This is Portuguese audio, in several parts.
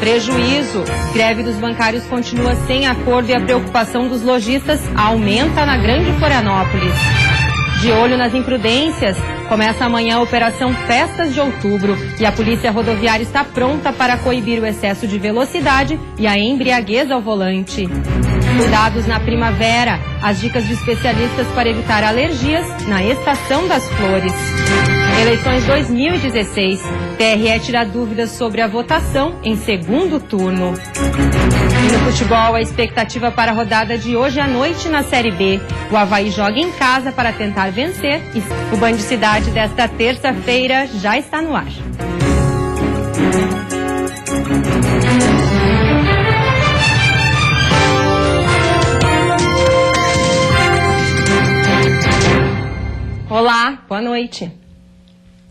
Prejuízo. Greve dos bancários continua sem acordo e a preocupação dos lojistas aumenta na Grande Florianópolis. De olho nas imprudências, começa amanhã a Operação Festas de Outubro e a Polícia Rodoviária está pronta para coibir o excesso de velocidade e a embriaguez ao volante. Cuidados na primavera, as dicas de especialistas para evitar alergias na Estação das Flores. Eleições 2016, TRE tira dúvidas sobre a votação em segundo turno. E no futebol, a expectativa para a rodada de hoje à noite na Série B. O Avaí joga em casa para tentar vencer. O Band Cidade desta terça-feira já está no ar. Olá, boa noite.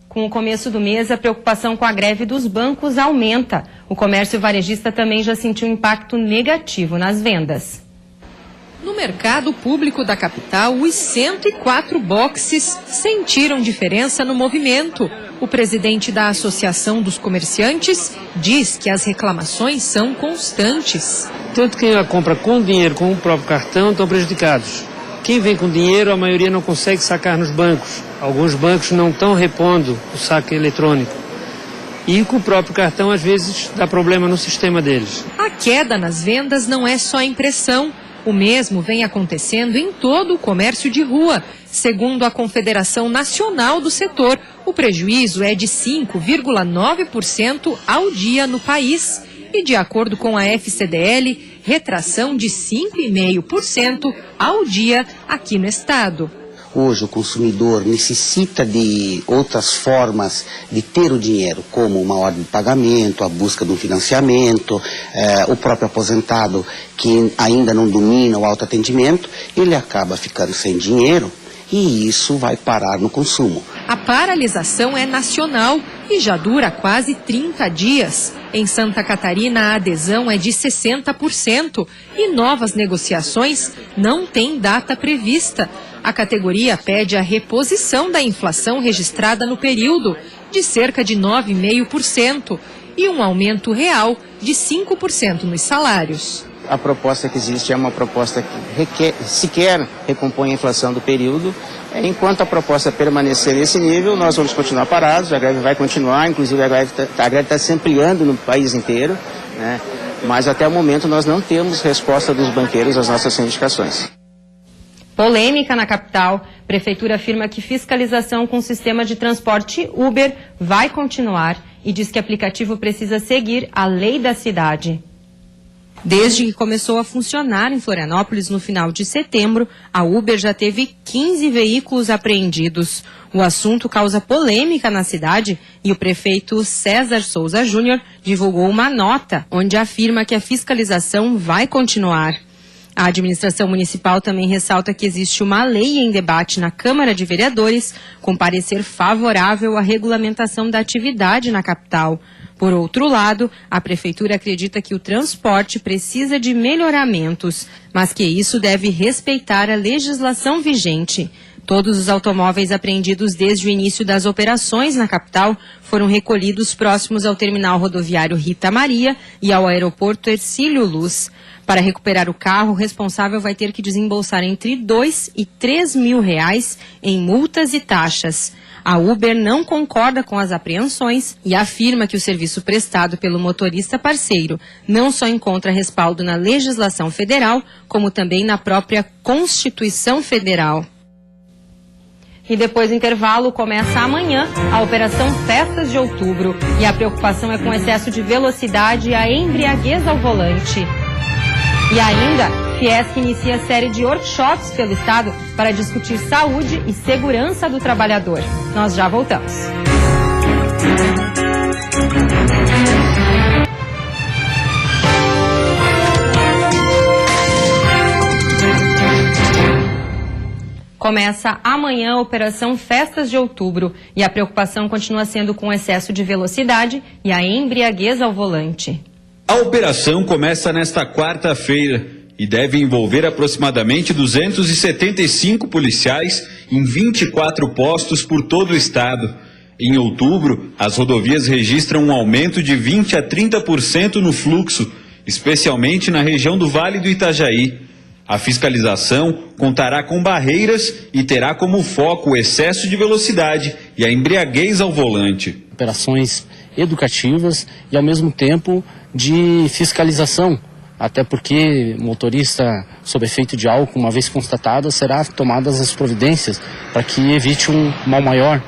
Com o começo do mês, a preocupação com a greve dos bancos aumenta. O comércio varejista também já sentiu impacto negativo nas vendas. No mercado público da capital, os 104 boxes sentiram diferença no movimento. O presidente da Associação dos Comerciantes diz que as reclamações são constantes. Tanto quem compra com dinheiro como o próprio cartão estão prejudicados. Quem vem com dinheiro, a maioria não consegue sacar nos bancos. Alguns bancos não estão repondo o saque eletrônico. E com o próprio cartão, às vezes, dá problema no sistema deles. A queda nas vendas não é só impressão. O mesmo vem acontecendo em todo o comércio de rua. Segundo a Confederação Nacional do Setor, o prejuízo é de 5,9% ao dia no país. E de acordo com a FCDL, retração de 5,5% ao dia aqui no estado. Hoje o consumidor necessita de outras formas de ter o dinheiro, como uma ordem de pagamento, a busca de um financiamento, o próprio aposentado que ainda não domina o autoatendimento, ele acaba ficando sem dinheiro e isso vai parar no consumo. A paralisação é nacional e já dura quase 30 dias. Em Santa Catarina, a adesão é de 60% e novas negociações não têm data prevista. A categoria pede a reposição da inflação registrada no período, de cerca de 9,5%, e um aumento real de 5% nos salários. A proposta que existe é uma proposta que sequer recompõe a inflação do período. Enquanto a proposta permanecer nesse nível, nós vamos continuar parados, a greve vai continuar, inclusive a greve está se ampliando no país inteiro, né? Mas até o momento nós não temos resposta dos banqueiros às nossas reivindicações. Polêmica na capital. Prefeitura afirma que fiscalização com o sistema de transporte Uber vai continuar e diz que o aplicativo precisa seguir a lei da cidade. Desde que começou a funcionar em Florianópolis no final de setembro, a Uber já teve 15 veículos apreendidos. O assunto causa polêmica na cidade e o prefeito César Souza Júnior divulgou uma nota onde afirma que a fiscalização vai continuar. A administração municipal também ressalta que existe uma lei em debate na Câmara de Vereadores com parecer favorável à regulamentação da atividade na capital. Por outro lado, a Prefeitura acredita que o transporte precisa de melhoramentos, mas que isso deve respeitar a legislação vigente. Todos os automóveis apreendidos desde o início das operações na capital foram recolhidos próximos ao terminal rodoviário Rita Maria e ao aeroporto Hercílio Luz. Para recuperar o carro, o responsável vai ter que desembolsar entre R$2 e R$3.000 em multas e taxas. A Uber não concorda com as apreensões e afirma que o serviço prestado pelo motorista parceiro não só encontra respaldo na legislação federal, como também na própria Constituição Federal. E depois do intervalo, começa amanhã a Operação Festas de Outubro. E a preocupação é com o excesso de velocidade e a embriaguez ao volante. E ainda, Fiesc inicia a série de workshops pelo Estado para discutir saúde e segurança do trabalhador. Nós já voltamos. Começa amanhã a Operação Festas de Outubro e a preocupação continua sendo com o excesso de velocidade e a embriaguez ao volante. A operação começa nesta quarta-feira e deve envolver aproximadamente 275 policiais em 24 postos por todo o estado. Em outubro, as rodovias registram um aumento de 20% a 30% no fluxo, especialmente na região do Vale do Itajaí. A fiscalização contará com barreiras e terá como foco o excesso de velocidade e a embriaguez ao volante. Operações educativas e, ao mesmo tempo, de fiscalização, até porque motorista sob efeito de álcool, uma vez constatado, será tomadas as providências para que evite um mal maior,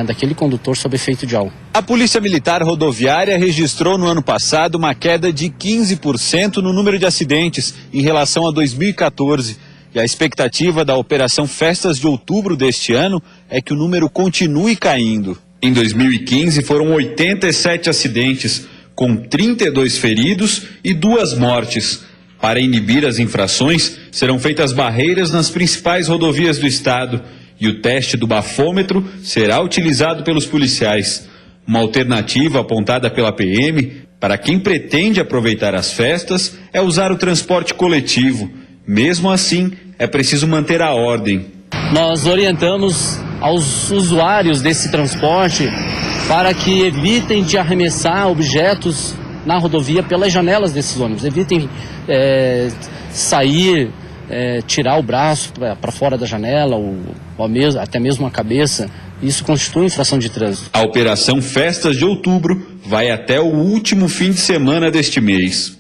daquele condutor sob efeito de álcool. A Polícia Militar Rodoviária registrou no ano passado uma queda de 15% no número de acidentes em relação a 2014. E a expectativa da Operação Festas de Outubro deste ano é que o número continue caindo. Em 2015 foram 87 acidentes, com 32 feridos e 2 mortes. Para inibir as infrações, serão feitas barreiras nas principais rodovias do estado e o teste do bafômetro será utilizado pelos policiais. Uma alternativa apontada pela PM para quem pretende aproveitar as festas é usar o transporte coletivo. Mesmo assim, é preciso manter a ordem. Nós orientamos aos usuários desse transporte para que evitem de arremessar objetos na rodovia pelas janelas desses ônibus. Evitem sair, tirar o braço para fora da janela, até mesmo a cabeça. Isso constitui infração de trânsito. A Operação Festas de Outubro vai até o último fim de semana deste mês.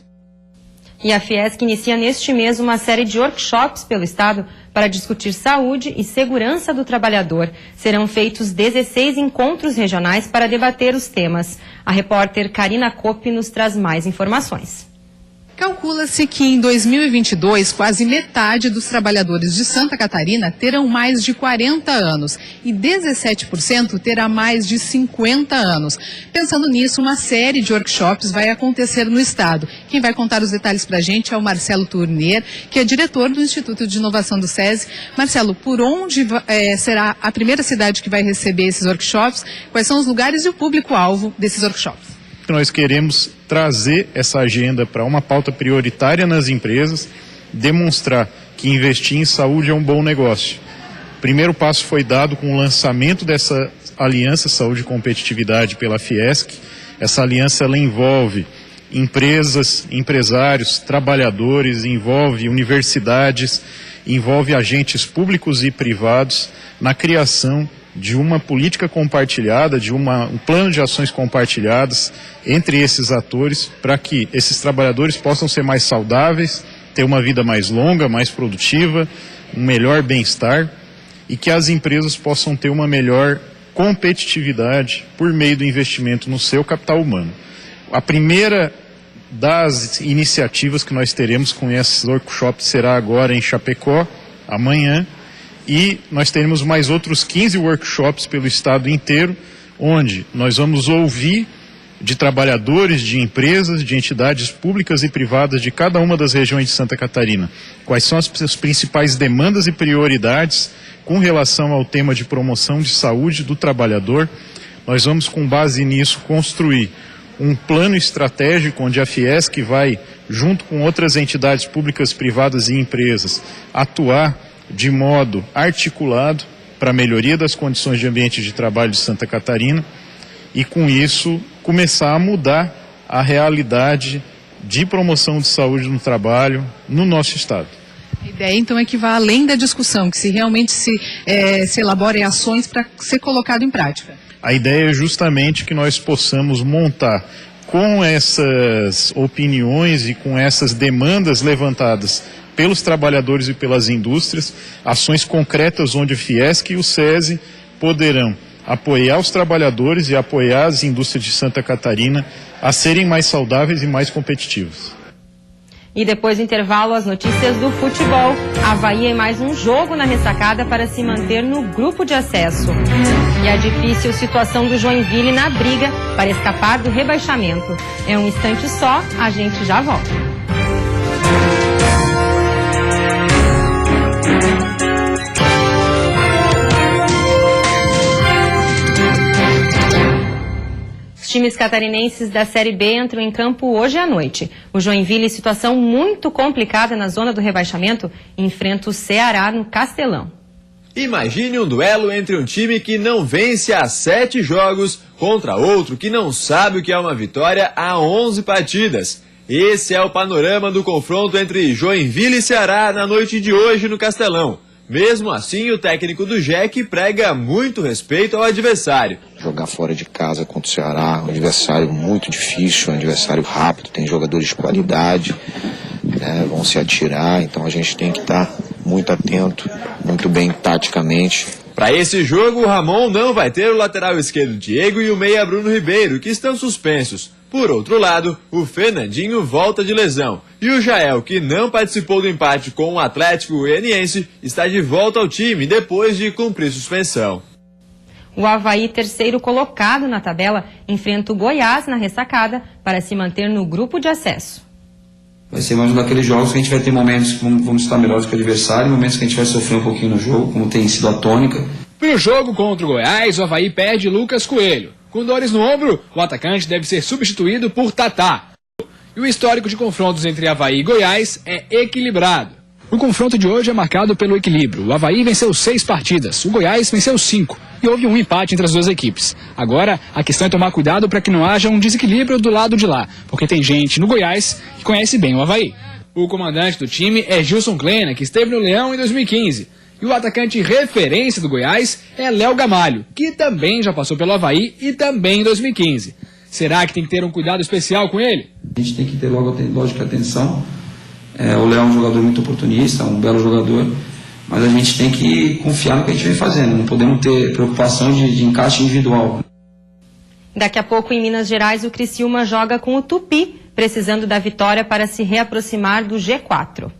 E a Fiesc inicia neste mês uma série de workshops pelo Estado para discutir saúde e segurança do trabalhador. Serão feitos 16 encontros regionais para debater os temas. A repórter Karina Kopp nos traz mais informações. Calcula-se que em 2022, quase metade dos trabalhadores de Santa Catarina terão mais de 40 anos e 17% terá mais de 50 anos. Pensando nisso, uma série de workshops vai acontecer no estado. Quem vai contar os detalhes para a gente é o Marcelo Tournier, que é diretor do Instituto de Inovação do SESI. Marcelo, por onde será a primeira cidade que vai receber esses workshops? Quais são os lugares e o público-alvo desses workshops? Nós queremos trazer essa agenda para uma pauta prioritária nas empresas, demonstrar que investir em saúde é um bom negócio. O primeiro passo foi dado com o lançamento dessa aliança Saúde e Competitividade pela Fiesc. Essa aliança ela envolve empresas, empresários, trabalhadores, envolve universidades, envolve agentes públicos e privados na criação de uma política compartilhada, de um plano de ações compartilhadas entre esses atores, para que esses trabalhadores possam ser mais saudáveis, ter uma vida mais longa, mais produtiva, um melhor bem-estar, e que as empresas possam ter uma melhor competitividade por meio do investimento no seu capital humano. A primeira das iniciativas que nós teremos com esses workshops será agora em Chapecó, amanhã, e nós teremos mais outros 15 workshops pelo estado inteiro, onde nós vamos ouvir de trabalhadores, de empresas, de entidades públicas e privadas de cada uma das regiões de Santa Catarina. Quais são as principais demandas e prioridades com relação ao tema de promoção de saúde do trabalhador. Nós vamos, com base nisso, construir um plano estratégico onde a Fiesc vai, junto com outras entidades públicas, privadas e empresas, atuar de modo articulado para a melhoria das condições de ambiente de trabalho de Santa Catarina e, com isso, começar a mudar a realidade de promoção de saúde no trabalho no nosso estado. A ideia, então, é que vá além da discussão, que se realmente se elaborem ações para ser colocado em prática. A ideia é justamente que nós possamos montar, com essas opiniões e com essas demandas levantadas pelos trabalhadores e pelas indústrias, ações concretas onde a Fiesc e o SESI poderão apoiar os trabalhadores e apoiar as indústrias de Santa Catarina a serem mais saudáveis e mais competitivas. E depois do intervalo, as notícias do futebol. Avaí em mais um jogo na ressacada para se manter no grupo de acesso. E a difícil situação do Joinville na briga para escapar do rebaixamento. É um instante só, a gente já volta. Os times catarinenses da Série B entram em campo hoje à noite. O Joinville, situação muito complicada na zona do rebaixamento, enfrenta o Ceará no Castelão. Imagine um duelo entre um time que não vence há 7 jogos contra outro que não sabe o que é uma vitória há 11 partidas. Esse é o panorama do confronto entre Joinville e Ceará na noite de hoje no Castelão. Mesmo assim, o técnico do JEC prega muito respeito ao adversário. Jogar fora de casa contra o Ceará, um adversário muito difícil, um adversário rápido, tem jogadores de qualidade, vão se atirar, então a gente tem que estar muito atento, muito bem taticamente. Para esse jogo, o Ramon não vai ter o lateral esquerdo Diego e o meia Bruno Ribeiro, que estão suspensos. Por outro lado, o Fernandinho volta de lesão. E o Jael, que não participou do empate com o Atlético Goianiense, está de volta ao time depois de cumprir suspensão. O Avaí, terceiro colocado na tabela, enfrenta o Goiás na ressacada para se manter no grupo de acesso. Vai ser mais um daqueles jogos que a gente vai ter momentos que vamos estar melhores que o adversário, momentos que a gente vai sofrer um pouquinho no jogo, como tem sido a tônica. Para o jogo contra o Goiás, o Avaí perde Lucas Coelho. Com dores no ombro, o atacante deve ser substituído por Tatá. E o histórico de confrontos entre Avaí e Goiás é equilibrado. O confronto de hoje é marcado pelo equilíbrio. O Avaí venceu 6 partidas, o Goiás venceu 5 e houve um empate entre as duas equipes. Agora, a questão é tomar cuidado para que não haja um desequilíbrio do lado de lá, porque tem gente no Goiás que conhece bem o Avaí. O comandante do time é Gilson Kleina, que esteve no Leão em 2015. E o atacante referência do Goiás é Léo Gamalho, que também já passou pelo Avaí e também em 2015. Será que tem que ter um cuidado especial com ele? A gente tem que ter lógica atenção. O Léo é um jogador muito oportunista, um belo jogador, mas a gente tem que confiar no que a gente vem fazendo, não podemos ter preocupação de encaixe individual. Daqui a pouco, em Minas Gerais, o Criciúma joga com o Tupi, precisando da vitória para se reaproximar do G4.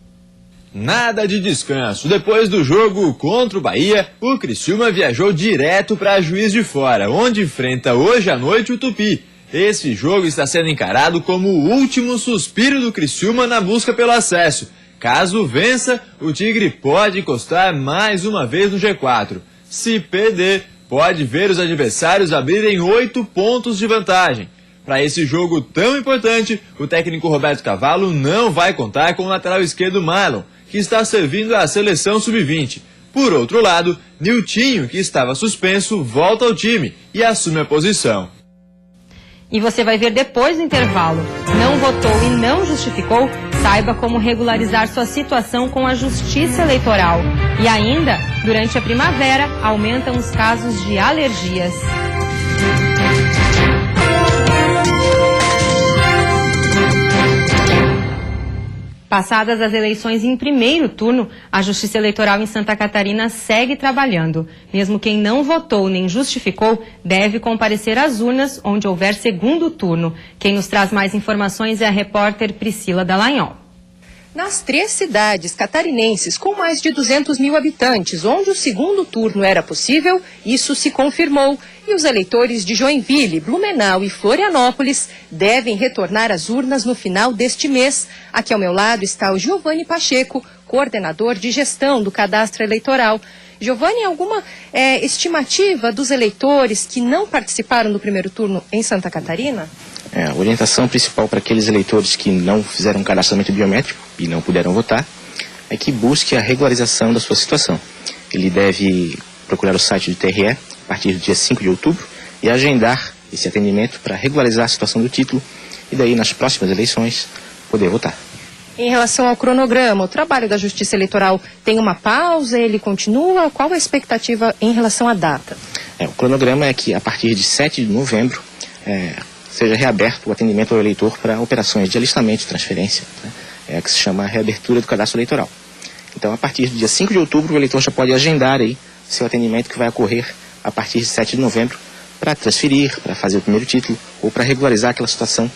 Nada de descanso. Depois do jogo contra o Bahia, o Criciúma viajou direto para Juiz de Fora, onde enfrenta hoje à noite o Tupi. Esse jogo está sendo encarado como o último suspiro do Criciúma na busca pelo acesso. Caso vença, o Tigre pode encostar mais uma vez no G4. Se perder, pode ver os adversários abrirem 8 pontos de vantagem. Para esse jogo tão importante, o técnico Roberto Cavalo não vai contar com o lateral esquerdo Marlon, que está servindo à seleção sub-20. Por outro lado, Niltinho, que estava suspenso, volta ao time e assume a posição. E você vai ver depois do intervalo. Não votou e não justificou? Saiba como regularizar sua situação com a Justiça Eleitoral. E ainda, durante a primavera, aumentam os casos de alergias. Passadas as eleições em primeiro turno, a Justiça Eleitoral em Santa Catarina segue trabalhando. Mesmo quem não votou nem justificou deve comparecer às urnas onde houver segundo turno. Quem nos traz mais informações é a repórter Priscila Dallagnol. Nas 3 cidades catarinenses com mais de 200 mil habitantes, onde o segundo turno era possível, isso se confirmou. E os eleitores de Joinville, Blumenau e Florianópolis devem retornar às urnas no final deste mês. Aqui ao meu lado está o Giovanni Pacheco, coordenador de gestão do cadastro eleitoral. Giovanni, alguma estimativa dos eleitores que não participaram do primeiro turno em Santa Catarina? A orientação principal para aqueles eleitores que não fizeram um cadastramento biométrico e não puderam votar é que busque a regularização da sua situação. Ele deve procurar o site do TRE a partir do dia 5 de outubro e agendar esse atendimento para regularizar a situação do título e daí nas próximas eleições poder votar. Em relação ao cronograma, o trabalho da Justiça Eleitoral tem uma pausa, ele continua? Qual a expectativa em relação à data? O cronograma é que a partir de 7 de novembro seja reaberto o atendimento ao eleitor para operações de alistamento e transferência, que se chama a reabertura do cadastro eleitoral. Então, a partir do dia 5 de outubro, o eleitor já pode agendar aí seu atendimento que vai ocorrer a partir de 7 de novembro para transferir, para fazer o primeiro título ou para regularizar aquela situação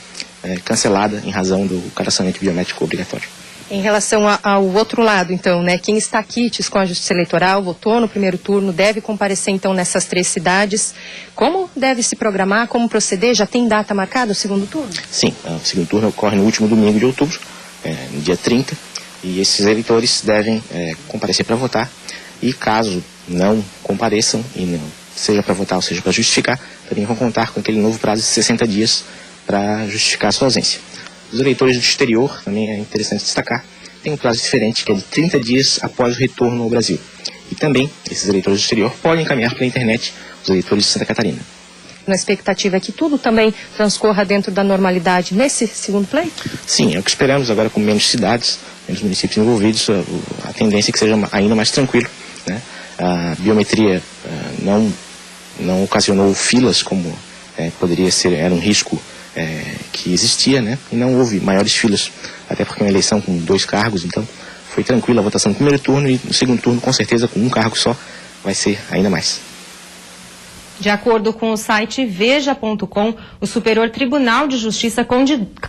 cancelada em razão do cadastramento biométrico obrigatório. Em relação ao outro lado, então, né? Quem está quites com a Justiça Eleitoral, votou no primeiro turno, deve comparecer, então, nessas 3 cidades. Como deve se programar, como proceder? Já tem data marcada o segundo turno? Sim, o segundo turno ocorre no último domingo de outubro, no dia 30, e esses eleitores devem comparecer para votar. E caso não compareçam, e não seja para votar ou seja para justificar, também vão contar com aquele novo prazo de 60 dias para justificar a sua ausência. Os eleitores do exterior, também é interessante destacar, tem um prazo diferente, que é de 30 dias após o retorno ao Brasil. e também esses eleitores do exterior podem encaminhar pela internet os eleitores de Santa Catarina. Na expectativa é que tudo também transcorra dentro da normalidade nesse segundo pleito? Sim, é o que esperamos agora com menos cidades, menos municípios envolvidos, a tendência é que seja ainda mais tranquilo, né? A biometria não ocasionou filas como poderia ser, era um risco que existia, né? E não houve maiores filas, até porque é uma eleição com 2 cargos, então foi tranquila a votação no primeiro turno e no segundo turno, com certeza, com um cargo só, vai ser ainda mais. De acordo com o site Veja.com, o Superior Tribunal de Justiça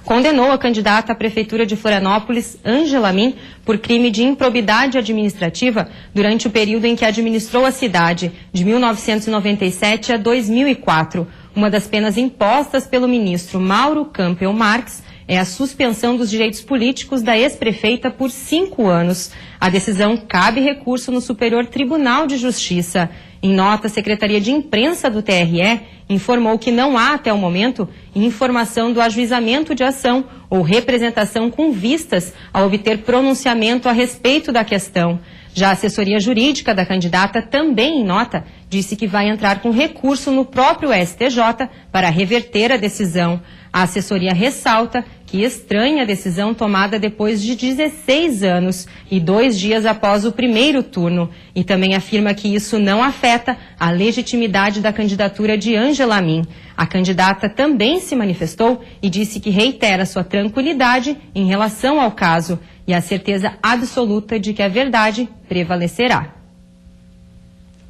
condenou a candidata à Prefeitura de Florianópolis, Ângela Min, por crime de improbidade administrativa durante o período em que administrou a cidade, de 1997 a 2004. Uma das penas impostas pelo ministro Mauro Campbell Marques é a suspensão dos direitos políticos da ex-prefeita por 5 anos. A decisão cabe recurso no Superior Tribunal de Justiça. Em nota, a Secretaria de Imprensa do TRE informou que não há, até o momento, informação do ajuizamento de ação ou representação com vistas a obter pronunciamento a respeito da questão. Já a assessoria jurídica da candidata, também em nota, disse que vai entrar com recurso no próprio STJ para reverter a decisão. A assessoria ressalta que estranha a decisão tomada depois de 16 anos e 2 dias após o primeiro turno. E também afirma que isso não afeta a legitimidade da candidatura de Ângela Min. A candidata também se manifestou e disse que reitera sua tranquilidade em relação ao caso e a certeza absoluta de que a verdade prevalecerá.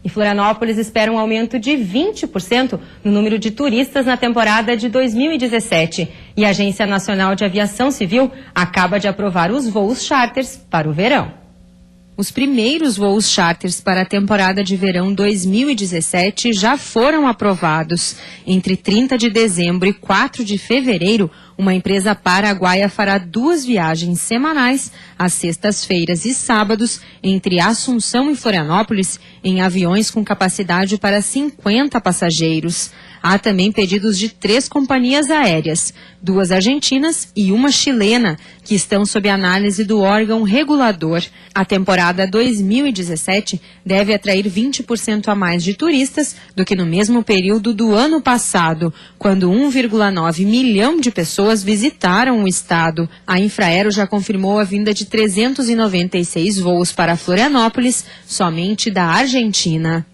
E Florianópolis espera um aumento de 20% no número de turistas na temporada de 2017. E a Agência Nacional de Aviação Civil acaba de aprovar os voos charters para o verão. Os primeiros voos charters para a temporada de verão 2017 já foram aprovados. Entre 30 de dezembro e 4 de fevereiro, uma empresa paraguaia fará 2 viagens semanais, às sextas-feiras e sábados, entre Assunção e Florianópolis, em aviões com capacidade para 50 passageiros. Há também pedidos de 3 companhias aéreas, 2 argentinas e uma chilena, que estão sob análise do órgão regulador. A temporada 2017 deve atrair 20% a mais de turistas do que no mesmo período do ano passado, quando 1,9 milhão de pessoas visitaram o estado. A Infraero já confirmou a vinda de 396 voos para Florianópolis, somente da Argentina.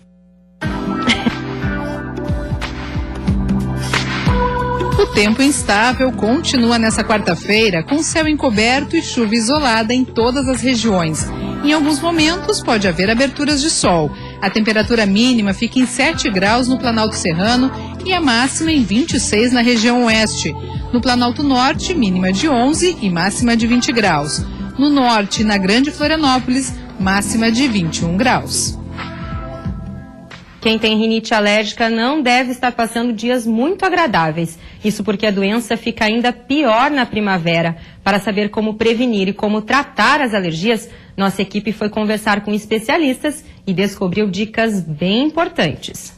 O tempo instável continua nessa quarta-feira, com céu encoberto e chuva isolada em todas as regiões. Em alguns momentos pode haver aberturas de sol. A temperatura mínima fica em 7 graus no Planalto Serrano e a máxima em 26 na região oeste. No Planalto Norte, mínima de 11 e máxima de 20 graus. No norte, na Grande Florianópolis, máxima de 21 graus. Quem tem rinite alérgica não deve estar passando dias muito agradáveis. Isso porque a doença fica ainda pior na primavera. Para saber como prevenir e como tratar as alergias, nossa equipe foi conversar com especialistas e descobriu dicas bem importantes.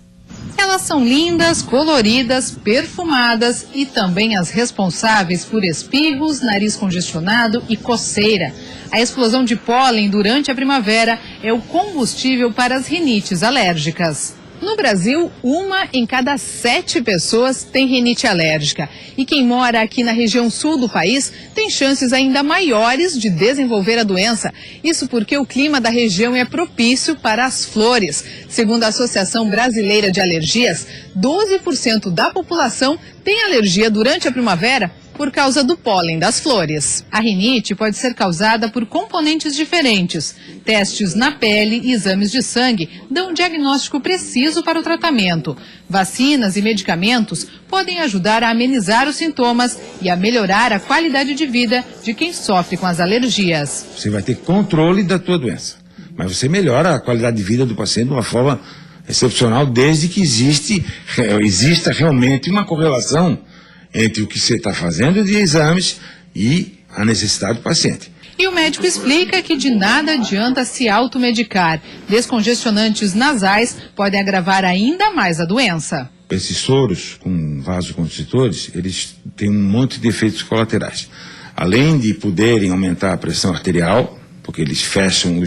Elas são lindas, coloridas, perfumadas e também as responsáveis por espirros, nariz congestionado e coceira. A explosão de pólen durante a primavera é o combustível para as rinites alérgicas. No Brasil, 1 em cada 7 pessoas tem rinite alérgica. E quem mora aqui na região sul do país tem chances ainda maiores de desenvolver a doença. Isso porque o clima da região é propício para as flores. Segundo a Associação Brasileira de Alergias, 12% da população tem alergia durante a primavera por causa do pólen das flores. A rinite pode ser causada por componentes diferentes. Testes na pele e exames de sangue dão um diagnóstico preciso para o tratamento. Vacinas e medicamentos podem ajudar a amenizar os sintomas e a melhorar a qualidade de vida de quem sofre com as alergias. Você vai ter controle da tua doença, mas você melhora a qualidade de vida do paciente de uma forma excepcional, desde que exista realmente uma correlação entre o que você está fazendo de exames e a necessidade do paciente. E o médico explica que de nada adianta se automedicar. Descongestionantes nasais podem agravar ainda mais a doença. Esses soros com vasoconstritores, eles têm um monte de efeitos colaterais. Além de poderem aumentar a pressão arterial, porque eles fecham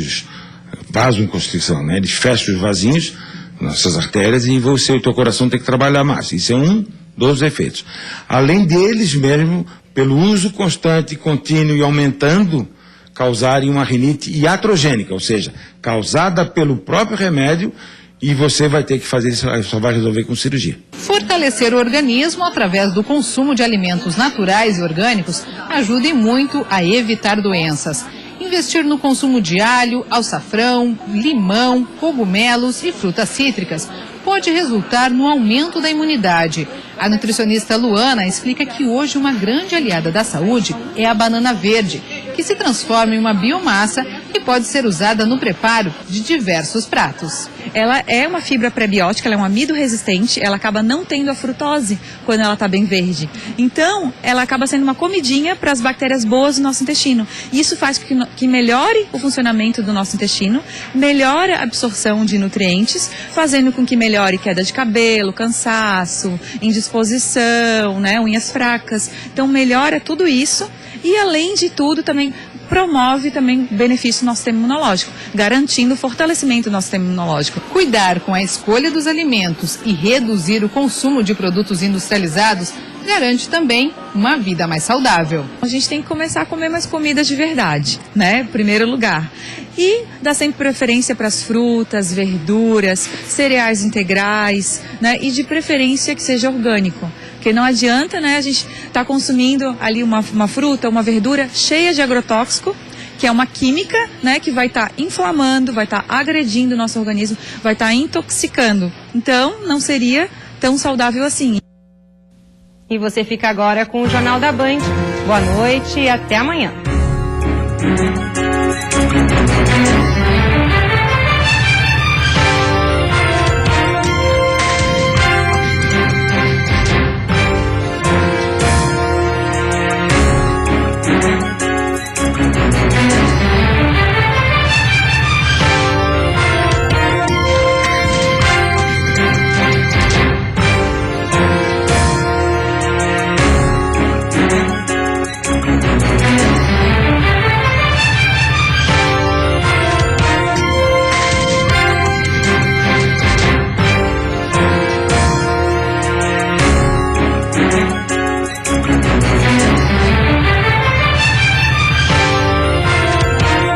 vasoconstrição, né? Eles fecham os vasinhos, nossas artérias, e o teu coração tem que trabalhar mais. Isso é um dos efeitos. Além deles mesmo, pelo uso constante, contínuo e aumentando, causarem uma rinite iatrogênica, ou seja, causada pelo próprio remédio, e você vai ter que fazer isso, só vai resolver com cirurgia. Fortalecer o organismo através do consumo de alimentos naturais e orgânicos ajuda muito a evitar doenças. Investir no consumo de alho, açafrão, limão, cogumelos e frutas cítricas pode resultar no aumento da imunidade. A nutricionista Luana explica que hoje uma grande aliada da saúde é a banana verde, que se transforma em uma biomassa que pode ser usada no preparo de diversos pratos. Ela é uma fibra prebiótica, ela é um amido resistente, ela acaba não tendo a frutose quando ela está bem verde. Então, ela acaba sendo uma comidinha para as bactérias boas do nosso intestino. Isso faz que melhore o funcionamento do nosso intestino, melhore a absorção de nutrientes, fazendo com que melhore queda de cabelo, cansaço, indisposição, né, unhas fracas. Então, melhora tudo isso e, além de tudo, também promove benefício no nosso sistema imunológico, garantindo o fortalecimento do nosso sistema imunológico. Cuidar com a escolha dos alimentos e reduzir o consumo de produtos industrializados garante também uma vida mais saudável. A gente tem que começar a comer mais comidas de verdade, né? Em primeiro lugar. E dar sempre preferência para as frutas, verduras, cereais integrais, né? E de preferência que seja orgânico. Porque não adianta, né, a gente estar consumindo ali uma fruta, uma verdura cheia de agrotóxico, que é uma química, né, que vai estar inflamando, vai estar agredindo o nosso organismo, vai estar intoxicando. Então, não seria tão saudável assim. E você fica agora com o Jornal da Band. Boa noite e até amanhã.